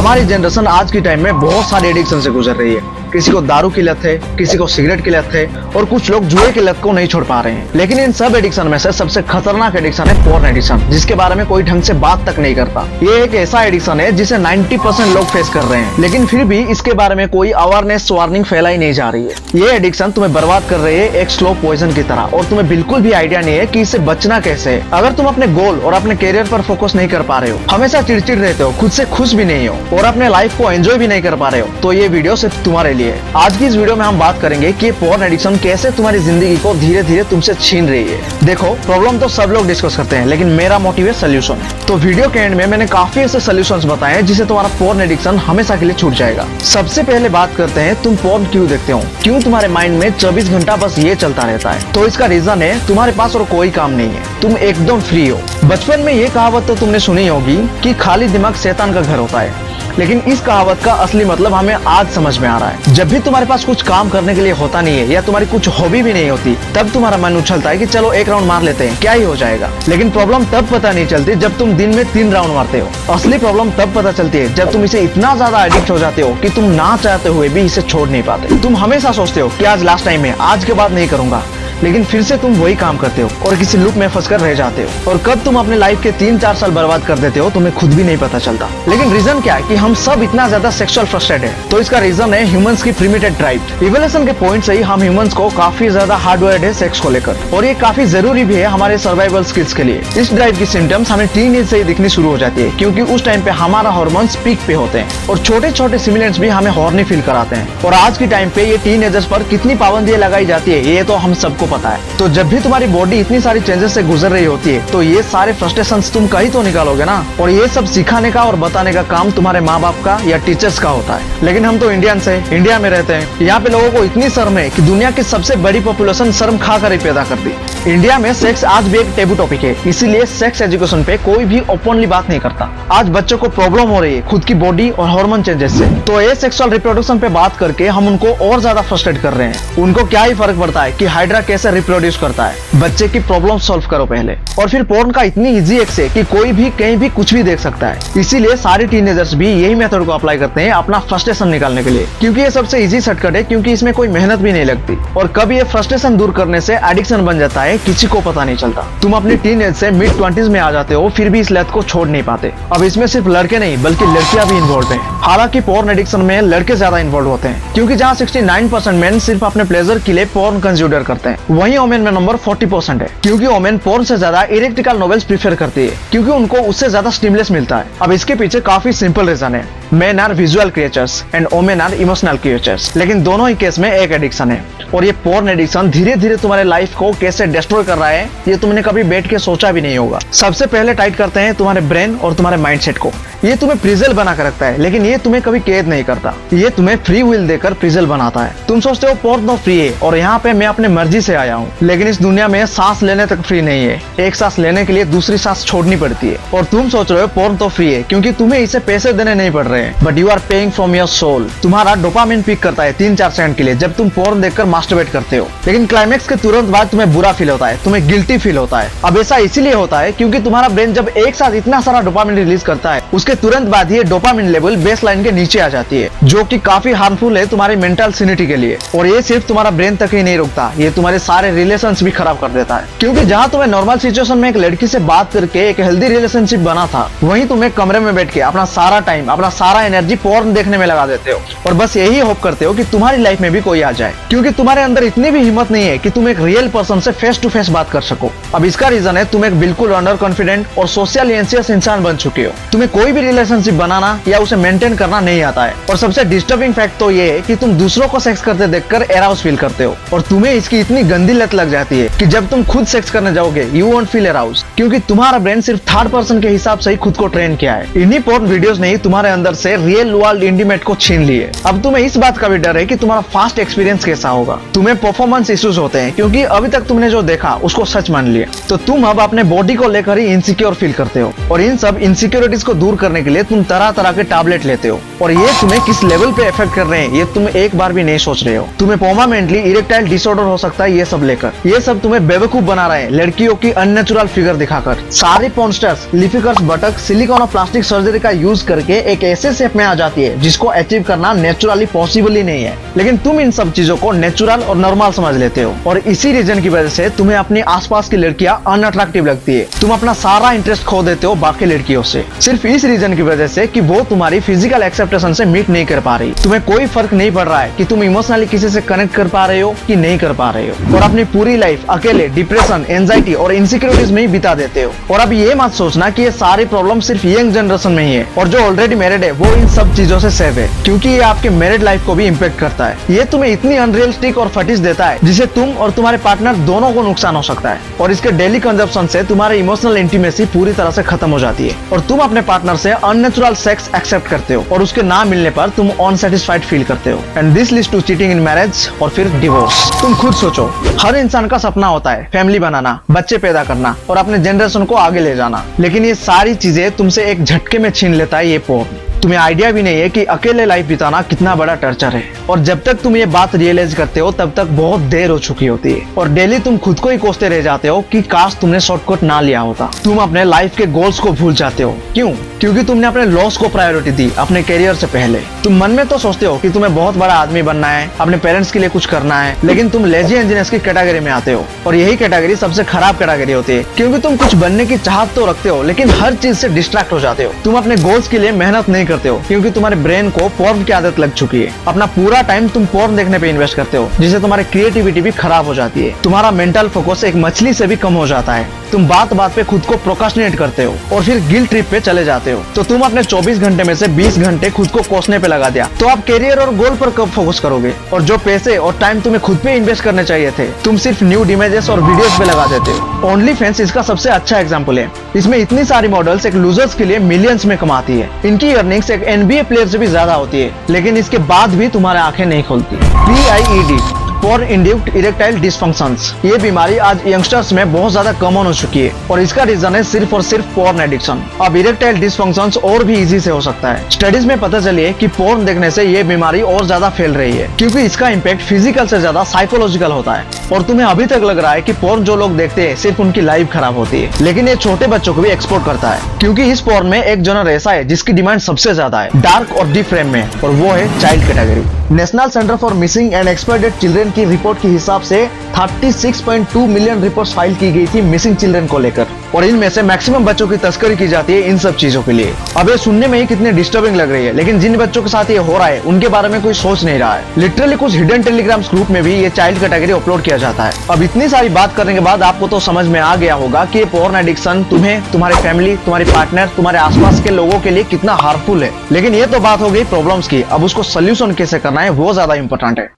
हमारी जनरेशन आज के टाइम में बहुत सारे एडिक्शन से गुजर रही है। किसी को दारू की लत है, किसी को सिगरेट की लत है और कुछ लोग जुए की लत को नहीं छोड़ पा रहे हैं। लेकिन इन सब एडिक्शन में से सबसे खतरनाक एडिक्शन है पोर्न एडिक्शन, जिसके बारे में कोई ढंग से बात तक नहीं करता। ये एक ऐसा एडिक्शन है जिसे 90% लोग फेस कर रहे हैं, लेकिन फिर भी इसके बारे में कोई अवेयरनेस वार्निंग फैलाई नहीं जा रही है। ये एडिक्शन तुम्हें बर्बाद कर रही है एक स्लो पॉइजन की तरह, और तुम्हें बिल्कुल भी आइडिया नहीं है कि इससे बचना कैसे है। अगर तुम अपने गोल और अपने करियर पर फोकस नहीं कर पा रहे हो, हमेशा चिड़चिड़ रहते हो, खुद से खुश भी नहीं हो और अपने लाइफ को एंजॉय भी नहीं कर पा रहे हो, तो ये वीडियो सिर्फ तुम्हारे लिए है। आज की इस वीडियो में हम बात करेंगे कि पोर्न एडिक्शन कैसे तुम्हारी जिंदगी को धीरे धीरे तुमसे छीन रही है। देखो, प्रॉब्लम तो सब लोग डिस्कस करते हैं, लेकिन मेरा मोटिव है सोल्यूशन। तो वीडियो के एंड में मैंने काफी ऐसे सोल्यूशंस बताए हैं जिससे तुम्हारा पोर्न एडिक्शन हमेशा के लिए छूट जाएगा। सबसे पहले बात करते हैं, तुम पोर्न क्यों देखते हो? क्यों तुम्हारे माइंड में 24 घंटा बस ये चलता रहता है? तो इसका रीजन है तुम्हारे पास और कोई काम नहीं है, तुम एकदम फ्री हो। बचपन में ये कहावत तो तुमने सुनी होगी कि खाली दिमाग शैतान का घर होता है, लेकिन इस कहावत का असली मतलब हमें आज समझ में आ रहा है। जब भी तुम्हारे पास कुछ काम करने के लिए होता नहीं है या तुम्हारी कुछ हॉबी भी नहीं होती, तब तुम्हारा मन उछलता है कि चलो एक राउंड मार लेते हैं, क्या ही हो जाएगा। लेकिन प्रॉब्लम तब पता नहीं चलती जब तुम दिन में 3 राउंड मारते हो। असली प्रॉब्लम तब पता चलती है जब तुम इसे इतना ज्यादा एडिक्ट हो जाते हो कि तुम ना चाहते हुए भी इसे छोड़ नहीं पाते। तुम हमेशा सोचते हो कि आज लास्ट टाइम है, आज के बाद नहीं करूंगा, लेकिन फिर से तुम वही काम करते हो और किसी लूप में फंसकर रह जाते हो। और कब तुम अपने लाइफ के 3-4 साल बर्बाद कर देते हो, तुम्हें खुद भी नहीं पता चलता। लेकिन रीजन क्या है कि हम सब इतना ज्यादा सेक्सुअल फ्रस्ट्रेटेड है? तो इसका रीजन है ह्यूमंस की प्रिमिटिव ड्राइव। इवोल्यूशन के पॉइंट से ही हम ह्यूमंस को काफी ज्यादा हार्डवायर्ड है सेक्स को लेकर, और ये काफी जरूरी भी है हमारे सर्वाइवल स्किल्स के लिए। इस ड्राइव की सिम्टम्स हमें टीन एज से ही दिखनी शुरू हो जाती है, क्योंकि उस टाइम पे हमारा हार्मोन्स पीक पे होते हैं और छोटे छोटे स्टिमुलेंट्स भी हमें हॉर्नी फील कराते हैं। और आज के टाइम पे ये टीनेजर्स पर कितनी पाबंदियां लगाई जाती है, ये तो हम सबको पता है। तो जब भी तुम्हारी बॉडी इतनी सारी चेंजेस से गुजर रही होती है, तो ये सारे फ्रस्ट्रेशंस तुम कहीं तो निकालोगे ना। और ये सब सिखाने का और बताने का काम तुम्हारे माँ बाप का या टीचर्स का होता है। लेकिन हम तो इंडियंस हैं, इंडिया में रहते हैं, यहाँ पे लोगों को इतनी शर्म है कि दुनिया की सबसे बड़ी पॉपुलेशन शर्म खा कर ही पैदा करती। इंडिया में सेक्स आज भी एक टेबू टॉपिक है, इसीलिए सेक्स एजुकेशन पे कोई भी ओपनली बात नहीं करता। आज बच्चों को प्रॉब्लम हो रही है खुद की बॉडी और हार्मोन चेंजेस से, तो ये सेक्सुअल रिप्रोडक्शन पे बात करके हम उनको और ज्यादा फ्रस्ट्रेट कर रहे हैं। उनको क्या ही फर्क पड़ता है कि हाइड्रा कैसे रिप्रोड्यूस करता है। बच्चे की प्रॉब्लम सॉल्व करो पहले। और फिर पोर्न का इतनी इजी एक्स है कि कोई भी कहीं भी कुछ भी देख सकता है, इसीलिए सारे टीनेजर्स भी यही मेथड को अप्लाई करते हैं अपना फ्रस्ट्रेशन निकालने के लिए, क्योंकि ये सबसे इजी शॉर्टकट है, क्योंकि इसमें कोई मेहनत भी नहीं लगती। और कब ये फ्रस्ट्रेशन दूर करने से एडिक्शन बन जाता है, किसी को पता नहीं चलता। तुम अपनी टीन एज से मिड 20s में आ जाते हो, फिर भी इस लत को छोड़ नहीं पाते। अब इसमें सिर्फ लड़के नहीं बल्कि लड़कियां भी इन्वॉल्व हैं। हालांकि पोर्न एडिक्शन में लड़के ज्यादा इन्वॉल्व होते हैं, क्योंकि जहां 69% मेन सिर्फ अपने प्लेजर के लिए पोर्न कंसीडर करते हैं, वहीं वोमेन में नंबर 40% है, क्योंकि वोमेन पोर्न से ज्यादा इलेक्ट्रिकल नॉवेल्स प्रीफर करती है, क्योंकि उनको उससे ज्यादा स्टिमुलस मिलता है। अब इसके पीछे काफी सिंपल रीजन है। Men are visual creatures and women are emotional creatures, लेकिन दोनों ही केस में एक एडिक्शन है। और ये पोर्न एडिक्शन धीरे धीरे तुम्हारे लाइफ को कैसे डिस्ट्रॉय कर रहा है, ये तुमने कभी बैठ के सोचा भी नहीं होगा। सबसे पहले टाइट करते हैं तुम्हारे ब्रेन और तुम्हारे माइंडसेट को। ये तुम्हें प्रिजल बना कर रखता है, लेकिन ये तुम्हें कभी कैद नहीं करता। ये तुम्हें फ्री विल देकर प्रिजल बनाता है। तुम सोचते हो पोर्न तो फ्री है और यहाँ पे मैं अपने मर्जी से आया हूँ, लेकिन इस दुनिया में सांस लेने तक फ्री नहीं है। एक सांस लेने के लिए दूसरी सांस छोड़नी पड़ती है। और तुम सोच रहे हो पोर्न तो फ्री है क्योंकि तुम्हें इसे पैसे देने नहीं पड़ रहे हैं, but you are paying from your soul. तुम्हारा डोपामिन पीक करता है 3-4 सेकंड के लिए जब तुम पोर्न देखकर मास्टरबेट करते हो, लेकिन क्लाइमेक्स के तुरंत बाद तुम्हें बुरा फील होता है, तुम्हें गिल्टी फील होता है। अब ऐसा इसीलिए होता है क्योंकि तुम्हारा ब्रेन जब एक साथ इतना सारा डोपामिन रिलीज करता है, उसके तुरंत बाद ये डोपामिन लेवल बेसलाइन के नीचे आ जाती है, जो कि काफी हार्मफुल है तुम्हारी मेंटल सैनिटी के लिए। और ये सिर्फ तुम्हारा ब्रेन तक ही नहीं रुकता, ये तुम्हारे सारे रिलेशंस भी खराब कर देता है। क्योंकि जहां तुम्हें नॉर्मल सिचुएशन में एक लड़की से बात करके एक हेल्दी रिलेशनशिप बना था, वहीं तुम एक कमरे में बैठ के अपना सारा टाइम, अपना सारा एनर्जी पोर्न देखने में लगा देते हो और बस यही होप करते हो कि तुम्हारी लाइफ में भी कोई आ जाए, क्योंकि तुम्हारे अंदर इतनी भी हिम्मत नहीं है कि तुम एक रियल पर्सन से फेस टू फेस बात कर सको। अब इसका रीजन है तुम एक बिल्कुल अंडर कॉन्फिडेंट और सोशल एंशियस इंसान बन चुके हो। तुम्हें कोई भी रिलेशनशिप बनाना या उसे मेंटेन करना नहीं आता है। और सबसे डिस्टर्बिंग फैक्ट तो ये है कि तुम दूसरों को सेक्स करते देखकर एराउज फील करते हो, और तुम्हें इसकी इतनी गंदी लत लग जाती है कि जब तुम खुद सेक्स करने जाओगे यू वोंट फील एराउज, क्योंकि तुम्हारा ब्रेन सिर्फ थर्ड पर्सन के हिसाब से ही खुद को ट्रेन किया है। इन्हीं पोर्न वीडियोस ने तुम्हारे अंदर से रियल वर्ल्ड इंटीमेट को छीन लिए। अब तुम्हें इस बात का भी डर है कि तुम्हारा फास्ट एक्सपीरियंस कैसा होगा। तुम्हें परफॉर्मेंस इश्यूज होते हैं क्योंकि अभी तक तुमने जो देखा उसको सच मान लिया, तो तुम अब अपने बॉडी को लेकर ही इनसिक्योर फील करते हो। और इन सब इनसिक्योरिटीज को दूर करने के लिए तुम तरह तरह के टैबलेट लेते हो, और ये तुम्हें किस लेवल पे इफेक्ट कर रहे हैं ये तुम एक बार भी नहीं सोच रहे हो। तुम्हें परमानेंटली इरेक्टाइल डिसऑर्डर हो सकता है ये सब लेकर। ये सब तुम्हें बेवकूफ बना रहे हैं लड़कियों की अननेचुरल फिगर दिखाकर। सारे पॉर्नस्टार्स लिपिकर्स बटक सिलिकॉन और प्लास्टिक सर्जरी का यूज करके एक ऐसा ऐसे शेप में आ जाती है जिसको अचीव करना नेचुरली पॉसिबल ही नहीं है, लेकिन तुम इन सब चीजों को नेचुरल और नॉर्मल समझ लेते हो और इसी रीजन की वजह से तुम्हें अपने आसपास की लड़कियां अनअट्रैक्टिव लगती है। तुम अपना सारा इंटरेस्ट खो देते हो बाकी लड़कियों से, सिर्फ इस रीजन की वजह से कि वो तुम्हारी फिजिकल एक्सेप्टेशन से मीट नहीं कर पा रही। तुम्हें कोई फर्क नहीं पड़ रहा है कि तुम इमोशनली किसी से कनेक्ट कर पा रहे हो कि नहीं कर पा रहे हो, और अपनी पूरी लाइफ अकेले डिप्रेशन, एंजाइटी और इनसिक्योरिटीज में ही बिता देते हो। और अब ये मत सोचना कि ये सारी प्रॉब्लम सिर्फ यंग जनरेशन में ही है और जो ऑलरेडी मैरिड है वो इन सब चीजों से सेफ है, क्योंकि ये आपके मैरिड लाइफ को भी इम्पेक्ट करता है। ये तुम्हें इतनी अनरियलिस्टिक और फटीज देता है जिसे तुम और तुम्हारे पार्टनर दोनों को नुकसान हो सकता है, और इसके डेली कंजप्शन से तुम्हारी इमोशनल इंटीमेसी पूरी तरह से खत्म हो जाती है और तुम अपने पार्टनर से अननेचुरल सेक्स एक्सेप्ट करते हो और उसके ना मिलने पर तुम अनसेटिस्फाइड फील करते हो, and this leads to cheating in marriage और फिर डिवोर्स। तुम खुद सोचो, हर इंसान का सपना होता है फैमिली बनाना, बच्चे पैदा करना और अपने जनरेशन को आगे ले जाना, लेकिन ये सारी चीजें तुमसे एक झटके में छीन लेता है ये पोर्न। तुम्हें आइडिया भी नहीं है कि अकेले लाइफ बिताना कितना बड़ा टर्चर है, और जब तक तुम ये बात रियलाइज करते हो तब तक बहुत देर हो चुकी होती है और डेली तुम खुद को ही कोसते रह जाते हो कि काश तुमने शॉर्टकट ना लिया होता। तुम अपने लाइफ के गोल्स को भूल जाते हो। क्यों? क्योंकि तुमने अपने लॉस को प्रायोरिटी दी अपने करियर से पहले। तुम मन में तो सोचते हो कि तुम्हें बहुत बड़ा आदमी बनना है, अपने पेरेंट्स के लिए कुछ करना है, लेकिन तुम लेजी इंजीनियर्स की कैटेगरी में आते हो, और यही कैटेगरी सबसे खराब कैटेगरी होती है, क्योंकि तुम कुछ बनने की चाहत तो रखते हो लेकिन हर चीज से डिस्ट्रैक्ट हो जाते हो। तुम अपने गोल्स के लिए मेहनत नहीं करते हो क्योंकि तुम्हारे ब्रेन को पोर्न की आदत लग चुकी है। अपना पूरा टाइम तुम पोर्न देखने पे इन्वेस्ट करते हो, जिससे तुम्हारी क्रिएटिविटी भी खराब हो जाती है। तुम्हारा मेंटल फोकस एक मछली से भी कम हो जाता है। तुम बात बात पे खुद को प्रोक्रास्टिनेट करते हो और फिर गिल्ट ट्रिप पे चले जाते हो। तो तुम अपने 24 घंटे में से 20 घंटे खुद को कोसने पे लगा दिया, तो आप करियर और गोल पर कब फोकस करोगे? और जो पैसे और टाइम तुम्हें खुद पे इन्वेस्ट करने चाहिए थे, तुम सिर्फ न्यूड इमेजेस और वीडियोस पे लगा देते हो। ओनली फैंस इसका सबसे अच्छा एग्जाम्पल है। इसमें इतनी सारी मॉडल्स एक लूजर्स के लिए मिलियंस में कमाती है। इनकी अर्निंग्स एक NBA प्लेयर से भी ज्यादा होती है, लेकिन इसके बाद भी तुम्हारे आंखें नहीं खुलती। PIED, porn induced erectile dysfunctions, ये बीमारी आज यंगस्टर्स में बहुत ज्यादा कॉमन हो चुकी है और इसका रीजन है सिर्फ और सिर्फ पोर्न एडिक्शन। अब इरेक्टाइल डिसफंक्शंस और भी इजी से हो सकता है। स्टडीज में पता चली है कि पोर्न देखने से ये बीमारी और ज्यादा फैल रही है, क्योंकि इसका इम्पैक्ट फिजिकल से ज्यादा साइकोलॉजिकल होता है। और तुम्हें अभी तक लग रहा है कि पोर्न जो लोग देखते हैं सिर्फ उनकी लाइफ खराब होती है, लेकिन ये छोटे बच्चों को भी एक्सपोर्ट करता है, क्योंकि इस पोर्न में एक जनर ऐसा है जिसकी डिमांड सबसे ज्यादा है, डार्क और डीप फ्रेम में, और वो है child category. National centre for missing and exploited children की रिपोर्ट के हिसाब से 36.2 मिलियन रिपोर्ट्स फाइल की गई थी मिसिंग चिल्ड्रन को लेकर, और इनमें से मैक्सिमम बच्चों की तस्करी की जाती है इन सब चीजों के लिए। अब ये सुनने में ही कितने डिस्टर्बिंग लग रही है, लेकिन जिन बच्चों के साथ ये हो रहा है उनके बारे में कोई सोच नहीं रहा है। लिटरली कुछ हिडन टेलीग्राम्स ग्रुप में भी ये चाइल्ड कैटेगरी अपलोड किया जाता है। अब इतनी सारी बात करने के बाद आपको तो समझ में आ गया होगा कि ये पोर्न एडिक्शन तुम्हें, तुम्हारी फैमिली, तुम्हारी पार्टनर, तुम्हारे आसपास के लोगों के लिए कितना हार्मफुल है। लेकिन ये तो बात हो गई प्रॉब्लम्स की, अब उसको सोल्यूशन कैसे करना है वो ज्यादा इंपॉर्टेंट है।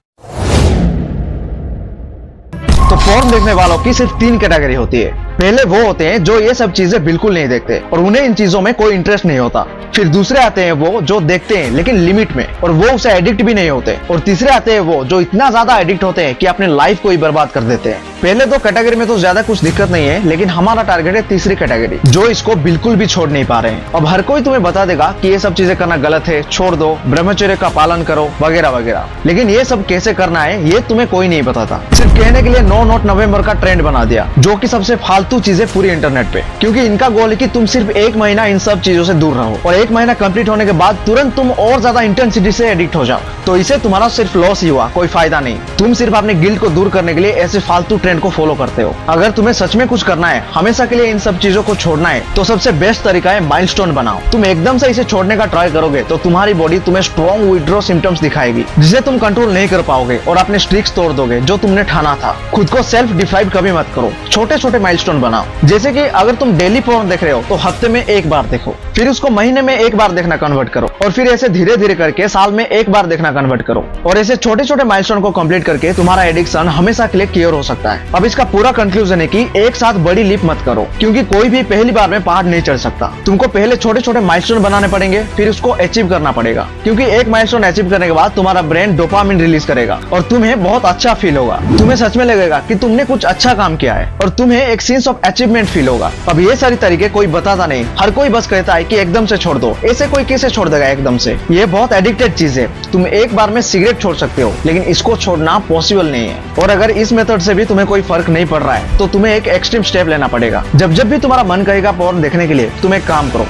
तो पोर्न देखने वालों की सिर्फ 3 कैटेगरी होती है। पहले वो होते हैं जो ये सब चीजें बिल्कुल नहीं देखते और उन्हें इन चीजों में कोई इंटरेस्ट नहीं होता। फिर दूसरे आते हैं वो जो देखते हैं लेकिन लिमिट में, और वो उसे एडिक्ट भी नहीं होते। और तीसरे आते हैं वो जो इतना ज्यादा एडिक्ट होते हैं कि अपने लाइफ को ही बर्बाद कर देते हैं। पहले 2 कैटेगरी में तो ज्यादा कुछ दिक्कत नहीं है, लेकिन हमारा टारगेट है तीसरी कैटेगरी, जो इसको बिल्कुल भी छोड़ नहीं पा रहे हैं। अब हर कोई तुम्हें बता देगा कि ये सब चीजें करना गलत है, छोड़ दो, ब्रह्मचर्य का पालन करो, वगैरह वगैरह, लेकिन ये सब कैसे करना है ये तुम्हें कोई नहीं बताता। सिर्फ कहने के लिए नो नोट नवंबर का ट्रेंड बना दिया, जो कि सबसे फालतू चीजें पूरी इंटरनेट पे, क्योंकि इनका गोल है कि तुम सिर्फ 1 महीना इन सब चीजों से दूर रहो और 1 महीना कंप्लीट होने के बाद तुरंत तुम और ज्यादा इंटेंसिटी से एडिक्ट हो जाओ। तो इसे तुम्हारा सिर्फ लॉस ही हुआ, कोई फायदा नहीं। तुम सिर्फ अपने गिल्ट को दूर करने के लिए ऐसे फालतू ट्रेंड को फॉलो करते हो। अगर तुम्हें सच में कुछ करना है, हमेशा के लिए इन सब चीजों को छोड़ना है, तो सबसे बेस्ट तरीका है माइलस्टोन बनाओ। तुम एकदम से इसे छोड़ने का ट्राई करोगे तो तुम्हारी बॉडी तुम्हें स्ट्रॉन्ग विथड्रॉ सिम्टम्स दिखाएगी, जिसे तुम कंट्रोल नहीं कर पाओगे और अपने स्ट्रिक्स तोड़ दोगे जो तुमने ठाना था। खुद को सेल्फ डिप्राइव कभी मत करो, छोटे छोटे माइलस्टोन बनाओ। जैसे कि अगर तुम डेली पोर्न देख रहे हो तो हफ्ते में 1 बार देखो, फिर उसको महीने में 1 बार देखना कन्वर्ट करो, और फिर ऐसे धीरे धीरे करके साल में 1 बार देखना कन्वर्ट करो। और ऐसे छोटे छोटे माइलस्टोन को कंप्लीट करके तुम्हारा एडिक्शन हमेशा के लिए क्लियर हो सकता है। अब इसका पूरा कंक्लूजन है कि एक साथ बड़ी लीप मत करो, क्योंकि कोई भी पहली बार में पहाड़ नहीं चढ़ सकता। तुमको पहले छोटे छोटे माइलस्टोन बनाने पड़ेंगे, फिर उसको अचीव करना पड़ेगा, क्योंकि एक माइलस्टोन अचीव करने के बाद तुम्हारा ब्रेन डोपामिन रिलीज करेगा और तुम्हें बहुत अच्छा फील होगा। तुम्हें सच में लगेगा कि तुमने कुछ अच्छा काम किया है और तुम्हें एक सेंस ऑफ अचीवमेंट फील होगा। अब ये सारी तरीके कोई बताता नहीं, हर कोई बस कहता है कि एकदम से छोड़ दो। ऐसे कोई कैसे छोड़ देगा एकदम से? ये बहुत एडिक्टेड चीज है। तुम एक बार में सिगरेट छोड़ सकते हो, लेकिन इसको छोड़ना पॉसिबल नहीं है। और अगर इस मेथड से भी तुम्हें कोई फर्क नहीं पड़ रहा है तो तुम्हें एक एक्सट्रीम स्टेप लेना पड़ेगा। जब जब भी तुम्हारा मन कहेगा पोर्न देखने के लिए, तुम एक काम करो,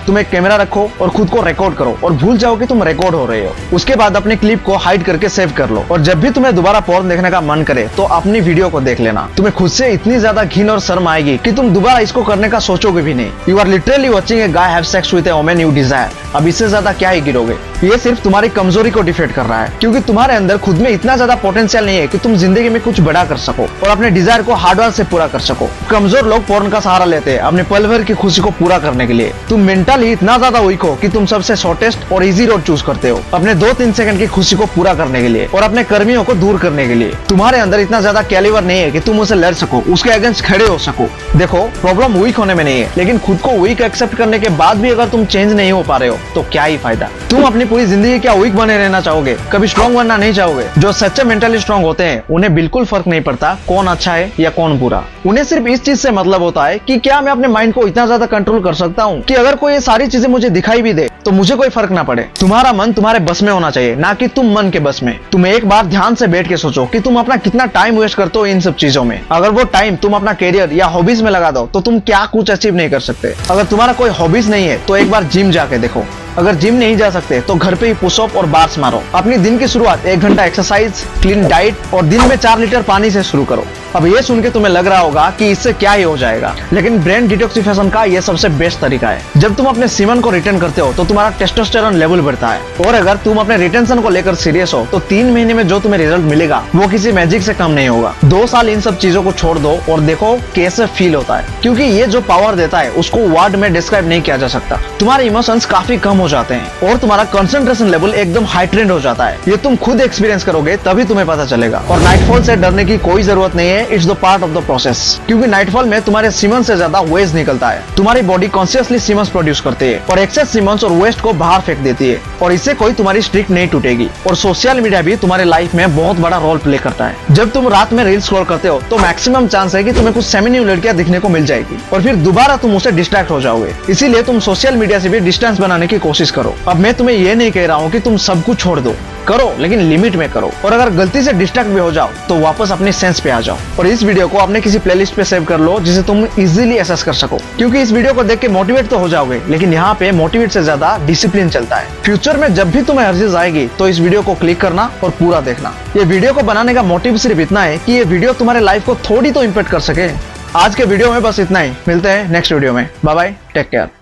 तुम एक कैमरा रखो और खुद को रिकॉर्ड करो और भूल जाओ कि तुम रिकॉर्ड हो रहे हो। उसके बाद अपनी क्लिप को हाइड करके सेव कर लो और जब भी तुम्हें दोबारा पोर्न देखने का मन करे तो अपनी वीडियो को देख लेना। तुम्हें खुद से इतनी ज्यादा घिन और शर्म आएगी कि तुम दोबारा इसको करने का सोचोगे भी नहीं। You are literally watching a guy have sex with a woman you desire. अब इससे ज्यादा क्या ही गिरोगे। ये सिर्फ तुम्हारी कमजोरी को डिफेक्ट कर रहा है, क्योंकि तुम्हारे अंदर खुद में इतना ज्यादा पोटेंशियल नहीं है कि तुम जिंदगी में कुछ बड़ा कर सको और अपने डिजायर को हार्डवर्क से पूरा कर सको। कमजोर लोग पोर्न का सहारा लेते हैं अपने पल भर की खुशी को पूरा करने के लिए। तुम मेंटली इतना ज्यादा वीक हो कि तुम सबसे शॉर्टेस्ट और इजी रोड चूज करते हो अपने 2-3 सेकंड की खुशी को पूरा करने के लिए और अपने कर्मियों को दूर करने के लिए। तुम्हारे अंदर इतना ज्यादा कैलिबर नहीं है कि तुम उसे लड़ सको, उसके अगेंस्ट खड़े हो सको। देखो, प्रॉब्लम वीक होने में नहीं है, लेकिन खुद को वीक एक्सेप्ट करने के बाद भी अगर तुम चेंज नहीं हो पा रहे हो तो क्या ही फायदा। तुम अपनी पूरी जिंदगी क्या वीक बने रहना चाहोगे, कभी स्ट्रॉन्ग बनना नहीं चाहोगे। जो सच्चे मेंटली स्ट्रॉन्ग होते हैं उन्हें बिल्कुल फर्क नहीं पड़ता कौन अच्छा है या कौन बुरा। उन्हें सिर्फ इस चीज से मतलब होता है कि क्या मैं अपने माइंड को इतना ज्यादा कंट्रोल कर सकता हूँ कि अगर कोई ये सारी चीजें मुझे दिखाई भी दे तो मुझे कोई फर्क ना पड़े। तुम्हारा मन तुम्हारे बस में होना चाहिए, ना कि तुम मन के बस में। तुम एक बार ध्यान से बैठ के सोचो कि तुम अपना कितना टाइम वेस्ट करते हो इन सब चीजों में। अगर वो टाइम तुम अपना कैरियर या हॉबीज में लगा दो तो तुम क्या कुछ अचीव नहीं कर सकते। अगर तुम्हारा कोई हॉबीज नहीं है तो एक बार जिम जाके देखो। अगर जिम नहीं जा सकते तो घर पे ही पुशअप और बार्स मारो। अपनी दिन की शुरुआत 1 घंटा एक्सरसाइज, क्लीन डाइट और दिन में 4 लीटर पानी से शुरू करो। अब ये सुन के तुम्हें लग रहा होगा कि इससे क्या ही हो जाएगा, लेकिन ब्रेन डिटॉक्सिफिकेशन का ये सबसे बेस्ट तरीका है। जब तुम अपने सीमन को रिटर्न करते हो तो तुम्हारा टेस्टोस्टेरोन लेवल बढ़ता है और अगर तुम अपने रिटेंशन को लेकर सीरियस हो तो 3 महीने में जो तुम्हें रिजल्ट मिलेगा वो किसी मैजिक से कम नहीं होगा। 2 साल इन सब चीजों को छोड़ दो और देखो कैसे फील होता है, क्योंकि ये जो पावर देता है उसको वर्ड में डिस्क्राइब नहीं किया जा सकता। तुम्हारे इमोशंस काफी कम हो जाते हैं और तुम्हारा कंसंट्रेशन लेवल एकदम हाई ट्रेंड हो जाता है। ये तुम खुद एक्सपीरियंस करोगे तभी तुम्हें पता चलेगा। और नाइटफॉल से डरने की कोई जरूरत नहीं है, it's the part of the process. क्योंकि नाइटफॉल में तुम्हारे सीमन से ज्यादा वेस्ट निकलता है। तुम्हारी बॉडी कॉन्शियसली सीमन्स प्रोड्यूस करती है और एक्सेस सीमन्स और वेस्ट को बाहर फेंक देती है और इससे कोई तुम्हारी स्ट्रिक नहीं टूटेगी। और सोशल मीडिया भी तुम्हारे लाइफ में बहुत बड़ा रोल प्ले करता है। जब तुम रात में रील स्क्रॉल करते हो तो मैक्सिमम चांस है कि तुम्हें कुछ सेमी-न्यू लड़कियां दिखने को मिल जाएगी और फिर दोबारा तुम उसे डिस्ट्रैक्ट हो जाओगे। इसीलिए तुम सोशल मीडिया से भी डिस्टेंस बनाने की कोशिश करो। अब मैं तुम्हें ये नहीं कह रहा हूँ कि तुम सब कुछ छोड़ दो, करो लेकिन लिमिट में करो। और अगर गलती से डिस्ट्रैक्ट भी हो जाओ तो वापस अपनी सेंस पे आ जाओ। और इस वीडियो को अपने किसी प्लेलिस्ट पे सेव कर लो जिसे तुम इजीली एसेस कर सको, क्योंकि इस वीडियो को देख के मोटिवेट तो हो जाओगे, लेकिन यहाँ पे मोटिवेट से ज्यादा डिसिप्लिन चलता है। फ्यूचर में जब भी तुम्हें अर्जेस आएगी तो इस वीडियो को क्लिक करना और पूरा देखना। ये वीडियो को बनाने का मोटिव सिर्फ इतना है कि ये वीडियो तुम्हारे लाइफ को थोड़ी तो इम्पैक्ट कर सके। आज के वीडियो में बस इतना ही। मिलते हैं नेक्स्ट वीडियो में। Bye bye, take care.